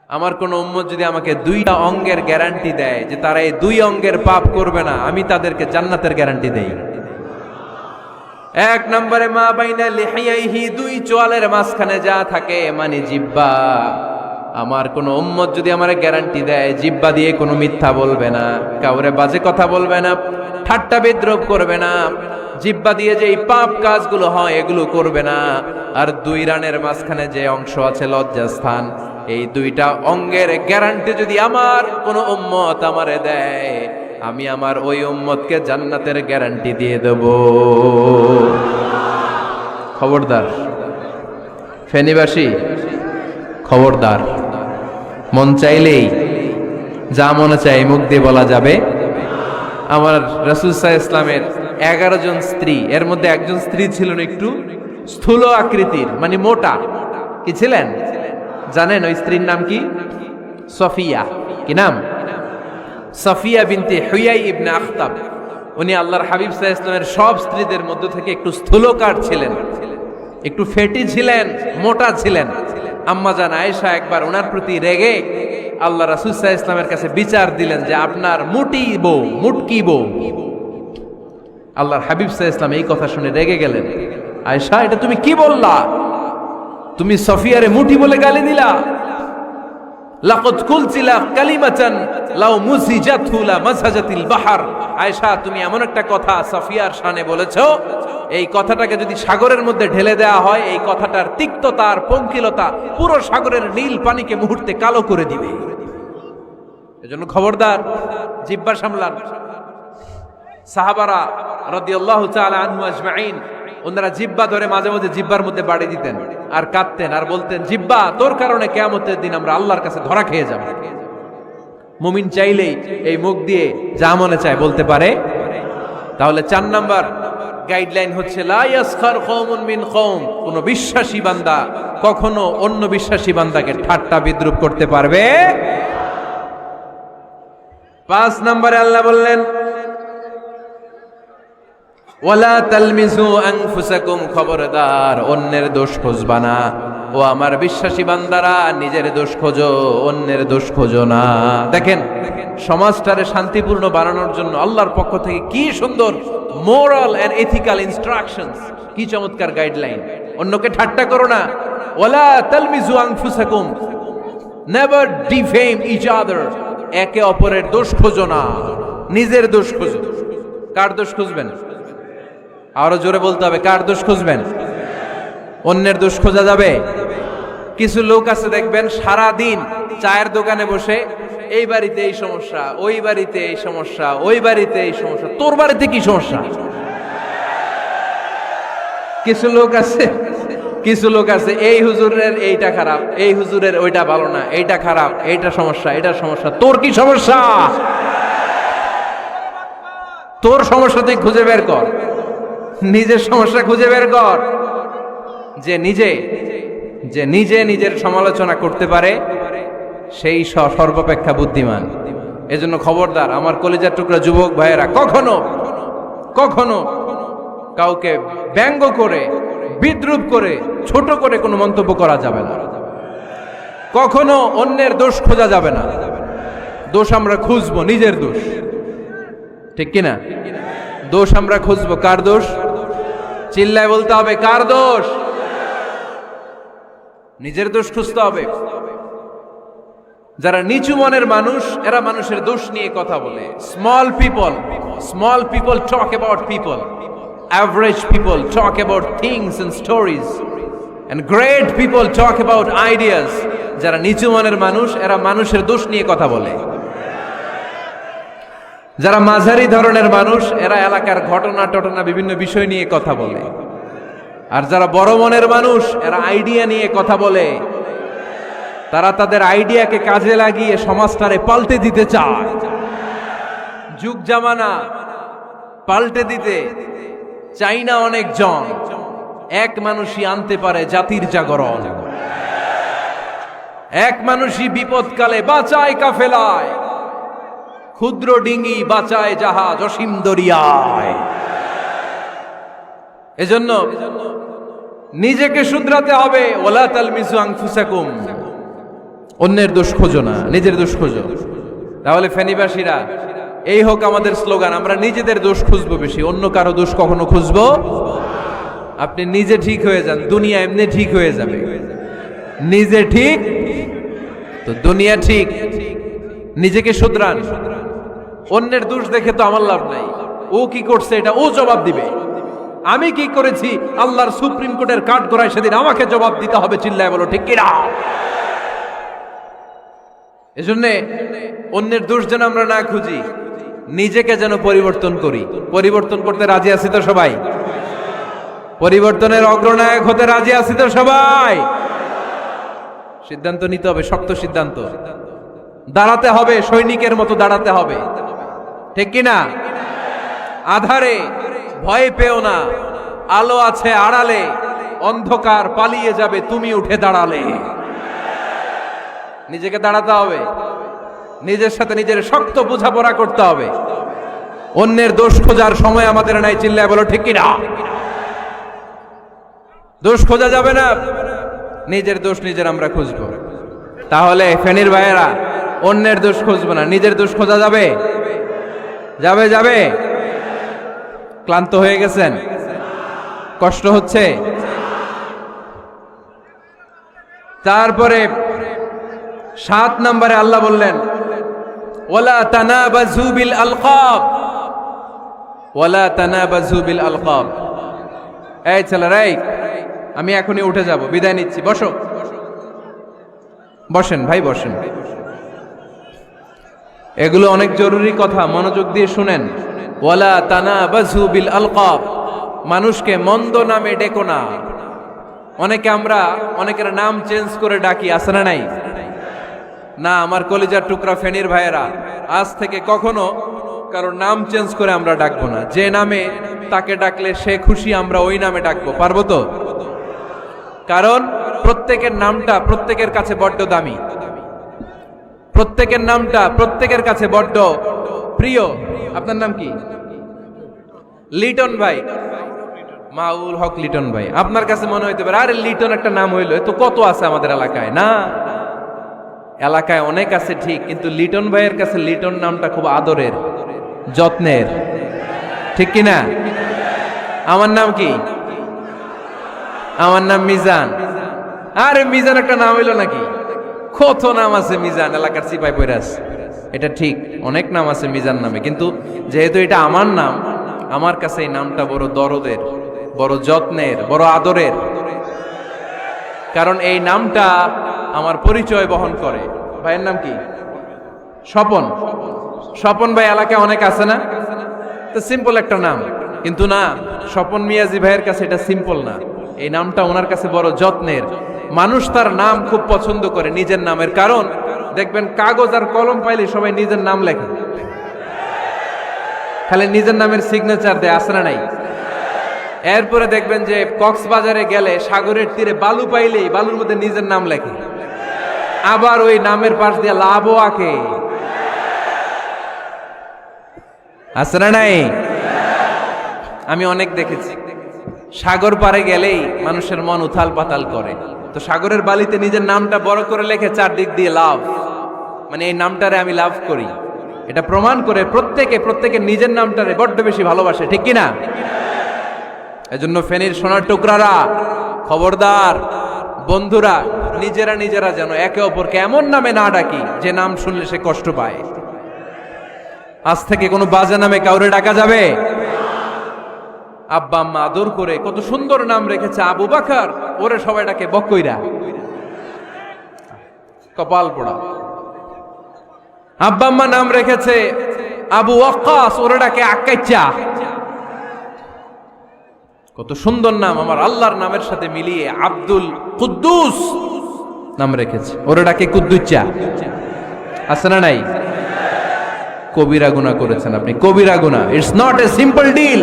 আমার কোন উম্মত যদি আমাকে দুইটা অঙ্গের গ্যারান্টি দেয় যে তারা এই দুই অঙ্গের পাপ করবে না, আমি তাদেরকে জান্নাতের গ্যারান্টি দেই। এক নম্বরে মা বাইনা লিহিয়াইহি, দুই চোয়ালের মাঝখানে যা থাকে মানে জিহ্বা। আমার কোন উম্মত যদি আমারে গ্যারান্টি দেয় জিহ্বা দিয়ে কোনো মিথ্যা বলবে না, কাউরে বাজে কথা বলবে না, ঠাট্টা বিদ্রূপ করবে না, জিহ্বা দিয়ে যে এই পাপ কাজগুলো হয় এগুলো করবে না, আর দুই রানের মাঝখানে যে অংশ আছে লজ্জাস্থান, এই দুইটা অঙ্গের গ্যারান্টি যদি আমার কোন উম্মত আমারে দেয়, আমি আমার ওই উম্মতকে জান্নাতের গ্যারান্টি দিয়ে দেব। খবরদার ফেনীবাসী, খবরদার। মন চাইলেই যা মনে চাই মুখ দিয়ে বলা যাবে। আমার রাসূল সাল্লাল্লাহু আলাইহি ইসলামের 11 জন স্ত্রী, এর মধ্যে একজন স্ত্রী ছিলেন একটু স্থূল আকৃতির, মানে মোটা। কি ছিলেন জানেন? ওই স্ত্রীর নাম কি? সফিয়া। কি নাম? সফিয়া বিনতে হুয়াই ইবনে আখতাব। উনি আল্লাহর হাবিব সাল্লাল্লাহু আলাইহি ইসলামের সব স্ত্রীদের মধ্য থেকে একটু স্থূলকার ছিলেন, একটু ফেটি ছিলেন, মোটা ছিলেন। আম্মাজান আয়েশা একবার ওনার প্রতি রেগে আল্লাহ রাসূল সাল্লাল্লাহু আলাইহি ইসলামের কাছে বিচার দিলেন যে আপনার মুটকি বউ। আল্লাহর হাবিব সাল্লাল্লাহু আলাইহি ইসলাম এই কথা শুনে রেগে গেলেন। আয়েশা, এটা তুমি কি বললা? তুমি সফিয়ারে মুটি বলে গালি দিলা। লাকাদ কুলতিলা কালিমাতান লাউ মুসিজাতহু লা মাসাজাতিল বাহর। আয়েশা, তুমি এমন একটা কথা সফিয়ার শানে বলেছো, এই কথাটাকে যদি সাগরের মধ্যে ঢেলে দেওয়া হয়, এই কথাটার তিক্ততা আর পঙ্কিলতা পুরো সাগরের নীল পানিকে মুহূর্তে কালো করে দিবে। এজন্য খবরদার, জিহ্বা সামলান। সাহাবারা রাদিয়াল্লাহু তাআলা আনহু আজমাইন, ওনারা জিহ্বা ধরে মাঝে মাঝে জিহ্বার মধ্যে বাড়ি দিতেন আর কাঁদতেন আর বলতেন, জিহ্বা, তোর কারণে কিয়ামতের দিন আমরা আল্লাহর কাছে ধরা খেয়ে যাব। মুমিন চাইলেই এই মুখ দিয়ে যা মনে চায় বলতে পারে। তাহলে 4 নাম্বার গাইডলাইন হচ্ছে লা ইয়াসখার কওমুন মিন কওম, কোন বিশ্বাসী বান্দা কখনো অন্য বিশ্বাসী বান্দাকে ঠাট্টা বিদ্রূপ করতে পারবে। 5 নম্বরে আল্লাহ বললেন ওয়ালা তালমিজু আনফুসাকুম, খবরদার অন্যের দোষ খুঁজবা না। ও আমার বিশ্বাসী বান্দারা, নিজের দোষ খোঁজো, অন্যের দোষ খোঁজো না। দেখেন সমাজটারে শান্তিপূর্ণ বানানোর জন্য আল্লাহর পক্ষ থেকে কি সুন্দর মোরাল এন্ড এথিক্যাল ইনস্ট্রাকশনস, কি চমৎকার গাইডলাইন। অন্যকে ঠাট্টা করো না। ওয়ালা তালমিজু আনফুসাকুম, নেভার ডিফেম ইচ আদার, একে অপরের দোষ খোঁজো না, নিজের দোষ খোঁজো। কার দোষ খুঁজবেন? আরো জোরে বলতে হবে, কার দোষ খুঁজবেন? অন্যের দোষ খোঁজা যাবে? কিছু লোক আছে দেখবেন সারা দিন চায়ের দোকানে বসে এই বাড়িতে এই সমস্যা, ওই বাড়িতে এই সমস্যা, ওই বাড়িতে এই সমস্যা, তোর বাড়িতে কি সমস্যা? কিছু লোক আছে এই হুজুরের এইটা খারাপ, এই হুজুরের ওইটা ভালো না, এইটা খারাপ, এইটা সমস্যা, এটা সমস্যা, তোর কি সমস্যা? তোর সমস্যা তুই খুঁজে বের কর, নিজের সমস্যা খুঁজে বের কর। যে নিজে নিজের সমালোচনা করতে পারে সেই সর্বাপেক্ষা বুদ্ধিমান। এজন্য খবরদার আমার কলিজার টুকরা যুবক ভাইয়েরা, কখনো কাউকে ব্যঙ্গ করে, বিদ্রূপ করে, ছোট করে কোনো মন্তব্য করা যাবে না। কখনো অন্যের দোষ খোঁজা যাবে না। দোষ আমরা খুঁজবো, নিজের দোষ, ঠিক কিনা? দোষ আমরা খুঁজবো। কার দোষ? চিল্লায় বলতে হবে, কার দোষ? নিজের দোষ খুঁজতে হবে। যারা নিচু মনের মানুষ, এরা মানুষের দোষ নিয়ে কথা বলে। Small people talk about people, average people talk about things and stories, and great people talk about ideas. যারা নিচু মনের মানুষ, এরা মানুষের দোষ নিয়ে কথা বলে। যারা মাঝারি ধরনের মানুষ, এরা এলাকার ঘটনা বিভিন্ন বিষয় নিয়ে কথা বলে। আর যারা বড় মনের মানুষ, এরা আইডিয়া নিয়ে কথা বলে। তারা তাদের আইডিয়াকে কাজে লাগিয়ে সমাজটারে পাল্টে দিতে চায়। যুগ জামানা পাল্টে দিতে চাই না অনেকজন, এক মানুষই আনতে পারে জাতির জাগরণ। এক মানুষই বিপদকালে বাঁচায় কাফেলায়, ক্ষুদ্র ডিঙ্গি বাঁচায় জাহাজ অসীম দরিয়ায়। এজন্য নিজেকে শুধরাতে হবে। ওয়ালা তালমিজু আনফুসাকুম, অন্যের দোষ খোঁজো না, নিজের দোষ খোঁজো। তাহলে ফেনীবাসীরা, এই হোক আমাদের স্লোগান, আমরা নিজেদের দোষ খুঁজবো বেশি, অন্য কারো দোষ কখনো খুঁজবো। আপনি নিজে ঠিক হয়ে যান, দুনিয়া এমনি ঠিক হয়ে যাবে। নিজে ঠিক তো দুনিয়া ঠিক। নিজেকে শুধরান। অন্যের দোষ দেখে তো আমার লাভ নাই। ও কি করছে এটা ও জবাব দিবে, আমি কি করেছি আল্লাহর সুপ্রিম কোর্টের কাঠ গড়ায় সেদিন আমাকে জবাব দিতে হবে। চিল্লায় বলো ঠিক কিনা? এজন্য অন্যের দোষ যেন আমরা না খুঁজি, নিজেকে যেন পরিবর্তন করি। পরিবর্তন করতে রাজি আছি তো সবাই? পরিবর্তনের অগ্রনায়ক হতে রাজি আছি তো সবাই? সিদ্ধান্ত নিতে হবে, শক্ত সিদ্ধান্ত। দাঁড়াতে হবে, সৈনিকের মতো দাঁড়াতে হবে, ঠিক কিনা? আধারে ভয় পেও না, আলো আছে আড়ালে, অন্ধকার পালিয়ে যাবে তুমি উঠে দাঁড়ালে। নিজেকে দাঁড়াতে হবে, নিজের সাথে নিজের শক্ত বোঝাপড়া করতে হবে। অন্যের দোষ খোঁজার সময় আমাদের নাই। চিল্লায় বলো ঠিক কিনা? দোষ খোঁজা যাবে না, নিজের দোষ নিজের আমরা খুঁজবো। তাহলে ফেনীর ভাইয়েরা, অন্যের দোষ খুঁজবো না, নিজের দোষ খোঁজা যাবে? যাবে যাবে? ক্লান্ত হয়ে গেছেন? কষ্ট হচ্ছে? তারপরে 7 নম্বরে আল্লাহ বললেন, ওয়ালা তানাবাজু বিল আলকাব, ওয়ালা তানাবাজু বিল আলকাব। এই ছেলেরা, আমি এখনই উঠে যাব, বিদায় নিচ্ছি, বসো। বসেন ভাই, বসেন। এগুলো অনেক জরুরি কথা, মনোযোগ দিয়ে শুনেন। ওয়ালা তানাবাজু বিল আলকাব, মানুষকে মন্দ নামে ডেকো না। অনেকের নাম চেঞ্জ করে ডাকি, আছে না নাই? না, আমার কলিজার টুকরা ফেনীর ভাইয়েরা, আজ থেকে কখনো কারোর নাম চেঞ্জ করে আমরা ডাকবো না। যে নামে তাকে ডাকলে সে খুশি, আমরা ওই নামে ডাকবো, পারবো তো? কারণ প্রত্যেকের নামটা প্রত্যেকের কাছে বড্ড দামি, প্রত্যেকের নামটা প্রত্যেকের কাছে বড্ড প্রিয়। আপনার নাম কি? লিটন ভাই, মাউল হক লিটন ভাই। আপনার কাছে মনে হইতে পারে, আরে লিটন একটা নাম হইলো, তো কত আছে আমাদের এলাকায়। না, এলাকায় অনেক আছে ঠিক, কিন্তু লিটন ভাইয়ের কাছে লিটন নামটা খুব আদরের, যত্নের, ঠিক কিনা? আমার নাম কি? আমার নাম মিজান। আরে মিজান একটা নাম হইলো নাকি? কত নাম আছে মিজান, এলাকার সিপাই পয়রাস। এটা ঠিক, অনেক নাম আছে মিজান নামে, কিন্তু যেহেতু এটা আমার নাম, আমার কাছে এই নামটা বড় দরদের, বড় যত্নের, বড় আদরের। কারণ এই নামটা আমার পরিচয় বহন করে। ভাইয়ের নাম কি? স্বপন। স্বপন ভাই এলাকায় অনেক আছে না? তো সিম্পল একটা নাম, কিন্তু না, স্বপন মিয়াজি ভাইয়ের কাছে এটা সিম্পল না, এই নামটা ওনার কাছে বড় যত্নের। মানুষ তার নাম খুব পছন্দ করে, নিজের নামের। কারণ দেখবেন কাগজ আর কলম পাইলে সবাই নিজের নাম লেখে, খালি নিজের নামের সিগনেচার দেয়, আছে না নাই? এরপরে দেখবেন যে কক্সবাজারে গেলে সাগরের তীরে বালু পাইলেই বালুর মধ্যে নিজের নাম লেখে, আবার ওই নামের পাশ দিয়ে লাভও আঁকে, আছে না নাই? আমি অনেক দেখেছি, সাগর পারে গেলেই মানুষের মন উথাল পাতাল করে। তো সাগরের বালিতে নিজের নামটা বড় করে লেখে, চারদিক দিয়ে লাভ, মানে এই নামটারে আমি লাভ করি। এটা প্রমাণ করে প্রত্যেকে নিজের নামটারে বড্ড বেশি ভালোবাসে, ঠিক কিনা? এজন্য ফেনীর সোনার টুকরারা, খবরদার বন্ধুরা, নিজেরা যেন একে অপরকে এমন নামে না ডাকি যে নাম শুনলে সে কষ্ট পায়। আজ থেকে কোনো বাজে নামে কাউরে ডাকা যাবে? আব্বা আম্মা আদর করে কত সুন্দর নাম রেখেছে, আবু বাকার, ওরে সবাই ডাকে বকইরা, কপাল পোড়া। আব্বা আম্মা নাম রেখেছে আবু ওয়াক্কাস, ওরে ডাকে আক্কাইচা। কত সুন্দর নাম আমার আল্লাহর নামের সাথে মিলিয়ে আব্দুল কুদ্দুস নাম রেখেছে, ওরে ডাকে কুদ্দুচ্চা, আছে না নাই? কবিরা গুনাহ করেছেন আপনি, কবিরা গুনাহ। It's not a simple deal,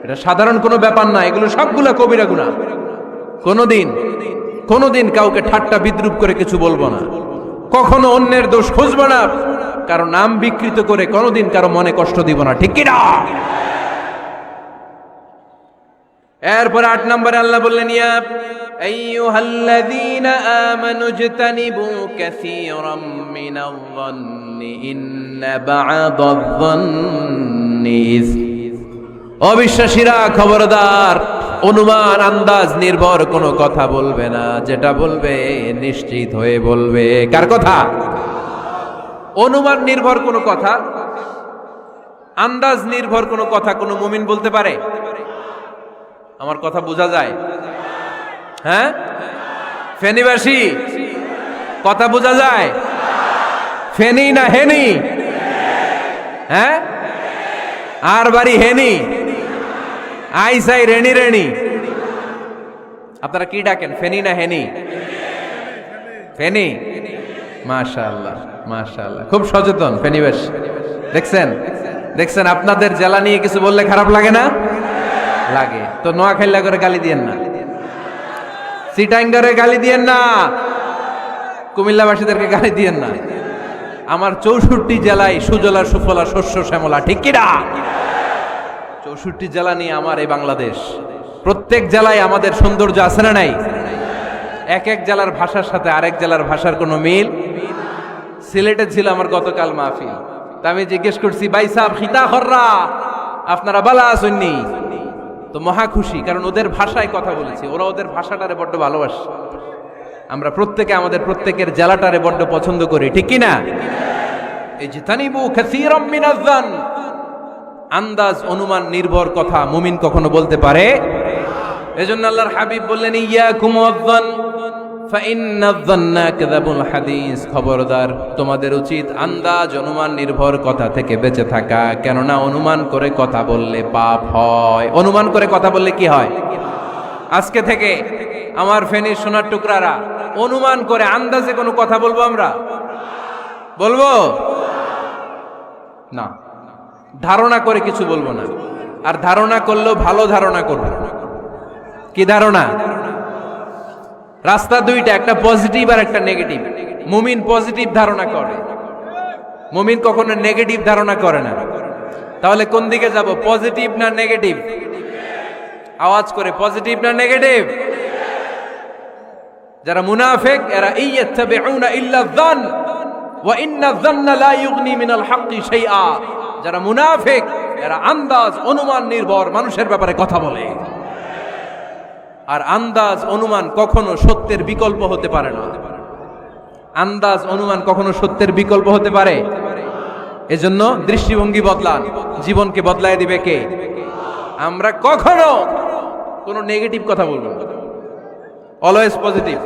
এটা সাধারণ কোনো ব্যাপার না, এগুলো সবগুলা কবিরা গুনাহ। কোনোদিন কাউকে ঠাট্টা বিদ্রুপ করে কিছু বলবো না, কখনো অন্যের দোষ খুঁজবো না, কারো নাম বিকৃত করে কোনোদিন কারো মনে কষ্ট দিব না, ঠিক কি না? এরপর 8 নম্বরে আল্লাহ বললেন, ইয়া আইয়ুহাল্লাযীনা আমানু ইজতানিবু কাসীরাম মিনায-যন্নি ইন্না বা'দায-যন্নি ইসম। অবিশ্বাসীরা খবরদার, অনুমান আন্দাজ নির্ভর কোনো কথা বলবে না, যেটা বলবে নিশ্চিত হয়ে বলবে। কার কথা? অনুমান নির্ভর কোনো কথা, আন্দাজ নির্ভর কোনো কথা কোনো মুমিন বলতে পারে? আমার কথা বোঝা যায়? হ্যাঁ, ফেনীবাসী কথা বোঝা যায়? ফেনী না হেনি? হ্যাঁ, আর বাড়ি হেনি, আইসাই রেণি রেণি। আপনারা কি ডাকেন, ফেনী না হেনি? ফেনী। মাশাআল্লাহ মাশাআল্লাহ, খুব সচেতন ফেনীবাসী। দেখছেন দেখছেন, আপনাদের জেলা নিয়ে কিছু বললে খারাপ লাগে না? লাগে। তো নোয়াখাইলা করে গালি দিয়েন না, চিটাঙ্গারে গালি দিয়েন না, কুমিল্লাবাসীদেরকে গালি দিয়েন না। আমার 64 জেলায় সুজলা সুফলা শস্য শ্যামলা, ঠিক কিনা? 64 জেলা নিয়ে আমার এই বাংলাদেশ। প্রত্যেক জেলায় আমাদের সৌন্দর্য আছে না নাই? এক এক জেলার ভাষার সাথে আরেক জেলার ভাষার কোনো মিল। সিলেটে ছিল আমার গতকাল মাহফিল, তা আমি জিজ্ঞেস করছি, ভাই সাহেব খিতা খররা, আপনারা বালা আসেননি? তো মহা খুশি, কারণ ওদের ভাষায় কথা বলেছি, ওরা ওদের ভাষাটারে বড্ড ভালোবাসে। আমরা প্রত্যেকে আমাদের প্রত্যেকের জেলাটারে বড্ড পছন্দ করি, ঠিক কিনা? ইজতানিবু কাসীরাম মিনায-যন, আন্দাজ অনুমান নির্ভর কথা মুমিন কখনো বলতে পারে? এজন্য আল্লাহর হাবিব বললেন, ইয়াকুম ওয়ায-যন ফাইন্নায-যন্না কাযাবুল হাদিস। খবরদার, তোমাদের উচিত আন্দাজ অনুমান নির্ভর কথা থেকে বেঁচে থাকা, কেননা অনুমান করে কথা বললে পাপ হয়। অনুমান করে কথা বললে কি হয়? আজকে থেকে আমার ফেনীর সোনার টুকরারা অনুমান করে আন্দাজে কোনো কথা বলবো আমরা? বলবো না, ধারণা করে কিছু বলবো না। আর ধারণা করলেও ভালো ধারণা করবো। কি ধারণা? রাস্তা দুইটা, একটা পজিটিভ আর একটা নেগেটিভ। মুমিন পজিটিভ ধারণা করে, মুমিন কখনো নেগেটিভ ধারণা করে না। তাহলে কোন দিকে যাব, পজিটিভ না নেগেটিভ? আওয়াজ করে, পজিটিভ না নেগেটিভ? যারা মুনাফিক এরা ইয়াত্তাবিউনা ইল্লা যন ওয়া ইন্না যন্না লা ইউগনি মিনাল হাক্কি শাইআ। যারা মুনাফিক এরা আন্দাজ অনুমান নির্ভর মানুষের ব্যাপারে কথা বলে। আর আন্দাজ অনুমান কখনো সত্যের বিকল্প হতে পারে না। আন্দাজ অনুমান কখনো সত্যের বিকল্প হতে পারে? এজন্য দৃষ্টিভঙ্গি বদলান, জীবনকে বদলায় দিবে কে? আমরা কখনো কোনো নেগেটিভ কথা বলবো না, অলওয়েজ পজিটিভ।